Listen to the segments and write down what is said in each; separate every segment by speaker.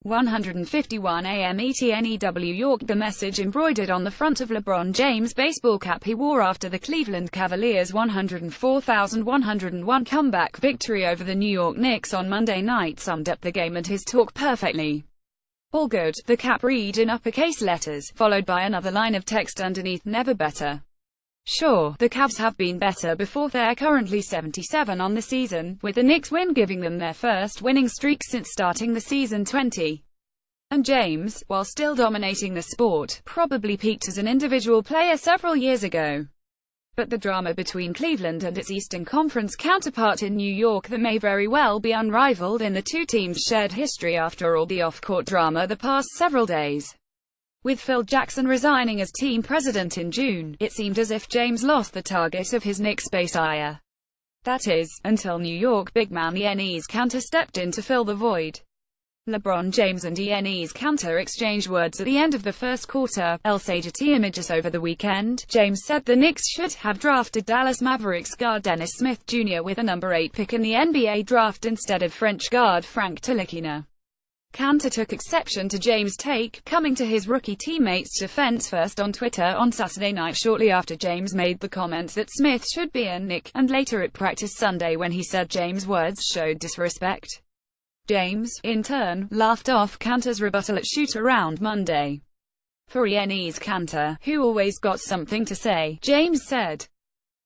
Speaker 1: 1:51 a.m. ET. York. The message embroidered on the front of LeBron James' baseball cap he wore after the Cleveland Cavaliers' 104,101 comeback victory over the New York Knicks on Monday night summed up the game and his talk perfectly. "All good," the cap read in uppercase letters, followed by another line of text underneath, "Never better." Sure, the Cavs have been better before. They're currently 77 on the season, with the Knicks win giving them their first winning streak since starting the season 20. And James, while still dominating the sport, probably peaked as an individual player several years ago. But the drama between Cleveland and its Eastern Conference counterpart in New York, that may very well be unrivaled in the two teams' shared history after all the off-court drama the past several days. With Phil Jackson resigning as team president in June, it seemed as if James lost the target of his Knicks base ire. That is, until New York big man Enes Kanter stepped in to fill the void. LeBron James and Enes Kanter exchanged words at the end of the first quarter. El Sagety Images. Over the weekend, James said the Knicks should have drafted Dallas Mavericks guard Dennis Smith Jr. with a number 8 pick in the NBA draft instead of French guard Frank Ntilikina. Kanter took exception to James' take, coming to his rookie teammate's defense first on Twitter on Saturday night shortly after James made the comment that Smith should be a Knick, and later at practice Sunday when he said James' words showed disrespect. James, in turn, laughed off Kanter's rebuttal at shoot-around Monday. For Enes Kanter, who always got something to say, James said,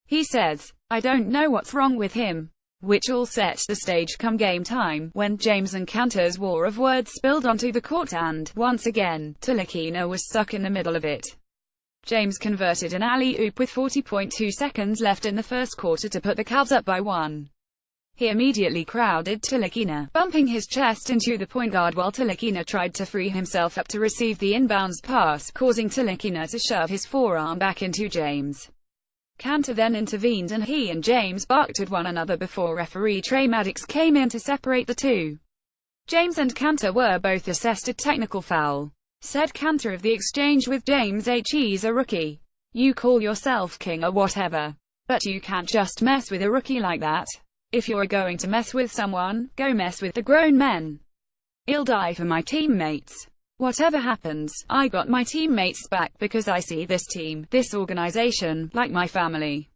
Speaker 1: "He says, I don't know what's wrong with him," which all set the stage come game time, when James and Kanter's war of words spilled onto the court and, once again, Ntilikina was stuck in the middle of it. James converted an alley-oop with 40.2 seconds left in the first quarter to put the Cavs up by 1. He immediately crowded Ntilikina, bumping his chest into the point guard while Ntilikina tried to free himself up to receive the inbounds pass, causing Ntilikina to shove his forearm back into James. Kanter then intervened and he and James barked at one another before referee Trey Maddox came in to separate the two. James and Kanter were both assessed a technical foul. Said Kanter of the exchange with James, "He's a rookie. You call yourself king or whatever. But you can't just mess with a rookie like that. If you're going to mess with someone, go mess with the grown men. I'll die for my teammates. Whatever happens, I got my teammates back because I see this team, this organization, like my family.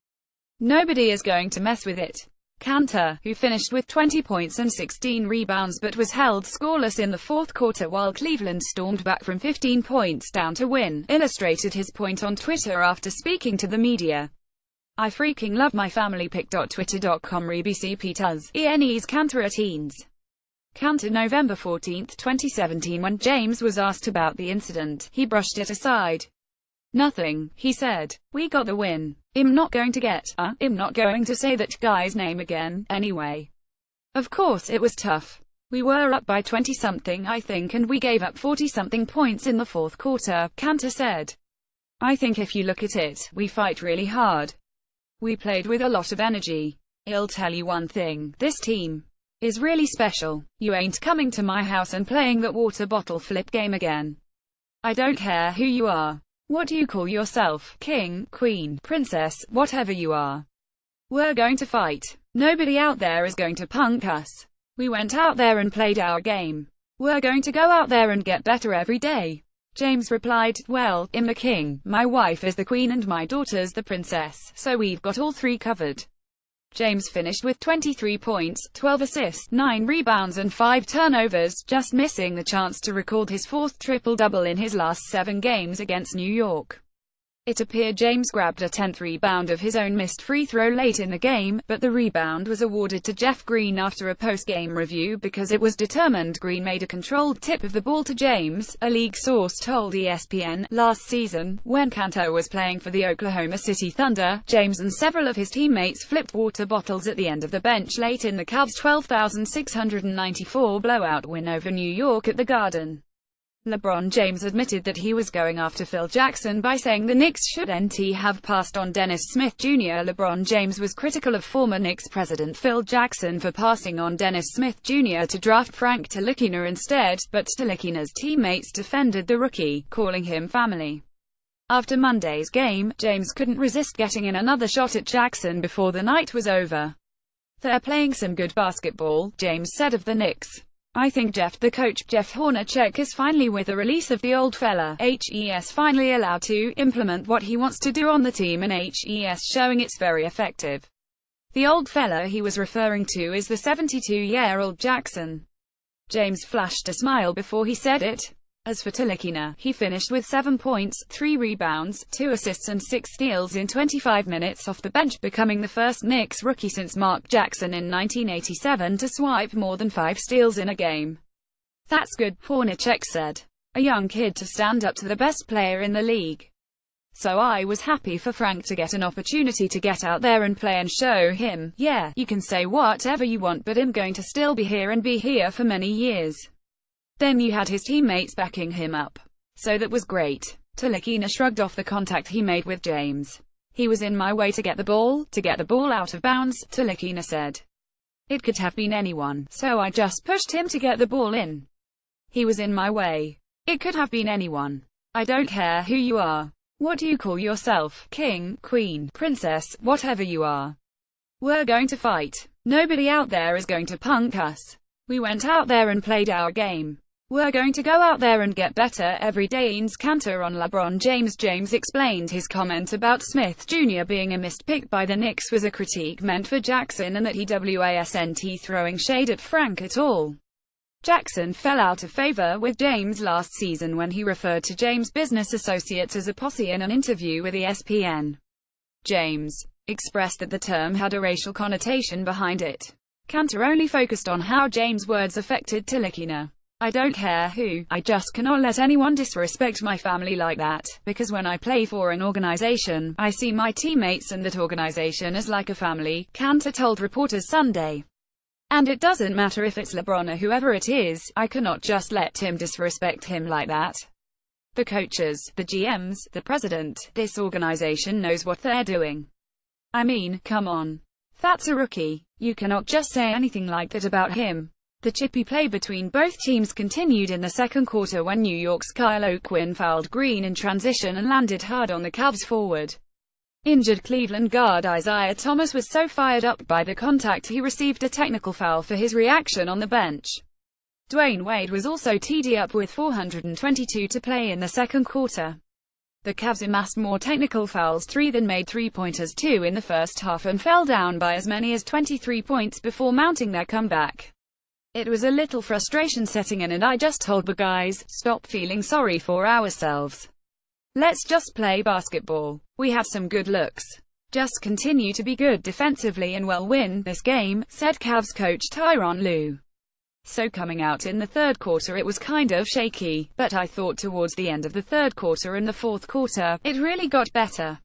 Speaker 1: Nobody is going to mess with it." Kanter, who finished with 20 points and 16 rebounds but was held scoreless in the fourth quarter while Cleveland stormed back from 15 points down to win, illustrated his point on Twitter after speaking to the media. "I freaking love my family." Twitter.com RBC Peters, Enes Kanter teens. Kanter November 14, 2017. When James was asked about the incident, he brushed it aside. "Nothing," he said. "We got the win. I'm not going to I'm not going to say that guy's name again, anyway. Of course it was tough. We were up by 20-something I think and we gave up 40-something points in the fourth quarter," Kanter said. "I think if you look at it, we fight really hard. We played with a lot of energy. I'll tell you one thing, this team is really special. You ain't coming to my house and playing that water bottle flip game again. I don't care who you are. What do you call yourself? King, queen, princess, whatever you are. We're going to fight. Nobody out there is going to punk us. We went out there and played our game. We're going to go out there and get better every day." James replied, "Well, I'm the king, my wife is the queen and my daughter's the princess, so we've got all three covered." James finished with 23 points, 12 assists, 9 rebounds and 5 turnovers, just missing the chance to record his fourth triple-double in his last 7 games against New York. It appeared James grabbed a 10th rebound of his own missed free throw late in the game, but the rebound was awarded to Jeff Green after a post-game review because it was determined Green made a controlled tip of the ball to James, a league source told ESPN. Last season, when Kanter was playing for the Oklahoma City Thunder, James and several of his teammates flipped water bottles at the end of the bench late in the Cavs' 12,694 blowout win over New York at the Garden. LeBron James admitted that he was going after Phil Jackson by saying the Knicks shouldn't have passed on Dennis Smith Jr. LeBron James was critical of former Knicks president Phil Jackson for passing on Dennis Smith Jr. to draft Frank Ntilikina instead, but Ntilikina's teammates defended the rookie, calling him family. After Monday's game, James couldn't resist getting in another shot at Jackson before the night was over. "They're playing some good basketball," James said of the Knicks. I think the coach, Jeff Hornacek, is finally, with the release of the old fella, HES finally allowed to implement what he wants to do on the team, and HES showing it's very effective. The old fella he was referring to is the 72-year-old Jackson. James flashed a smile before he said it. As for Ntilikina, he finished with 7 points, 3 rebounds, 2 assists and 6 steals in 25 minutes off the bench, becoming the first Knicks rookie since Mark Jackson in 1987 to swipe more than 5 steals in a game. That's good, Hornacek said. A young kid to stand up to the best player in the league. So I was happy for Frank to get an opportunity to get out there and play and show him, yeah, you can say whatever you want, but I'm going to still be here and be here for many years. Then you had his teammates backing him up. So that was great. Ntilikina shrugged off the contact he made with James. He was in my way to get the ball out of bounds, Ntilikina said. It could have been anyone, so I just pushed him to get the ball in. He was in my way. It could have been anyone. I don't care who you are. What do you call yourself? King, queen, princess, whatever you are. We're going to fight. Nobody out there is going to punk us. We went out there and played our game. We're going to go out there and get better every day. Enes Kanter on LeBron James. James explained his comment about Smith Jr. being a missed pick by the Knicks was a critique meant for Jackson, and that he wasn't throwing shade at Frank at all. Jackson fell out of favor with James last season when he referred to James' business associates as a posse in an interview with ESPN. James expressed that the term had a racial connotation behind it. Kanter only focused on how James' words affected Ntilikina. I don't care who, I just cannot let anyone disrespect my family like that, because when I play for an organization, I see my teammates and that organization as like a family, Kanter told reporters Sunday. And it doesn't matter if it's LeBron or whoever it is, I cannot just let him disrespect him like that. The coaches, the GMs, the president, this organization knows what they're doing. I mean, come on. That's a rookie. You cannot just say anything like that about him. The chippy play between both teams continued in the second quarter when New York's Kyle O'Quinn fouled Green in transition and landed hard on the Cavs forward. Injured Cleveland guard Isaiah Thomas was so fired up by the contact he received a technical foul for his reaction on the bench. Dwayne Wade was also teed up with 422 to play in the second quarter. The Cavs amassed more technical fouls, 3, than made three-pointers, 2 in the first half, and fell down by as many as 23 points before mounting their comeback. It was a little frustration setting in, and I just told the guys, stop feeling sorry for ourselves. Let's just play basketball. We have some good looks. Just continue to be good defensively and we'll win this game, said Cavs coach Tyronn Lue. So coming out in the third quarter it was kind of shaky, but I thought towards the end of the third quarter and the fourth quarter, it really got better.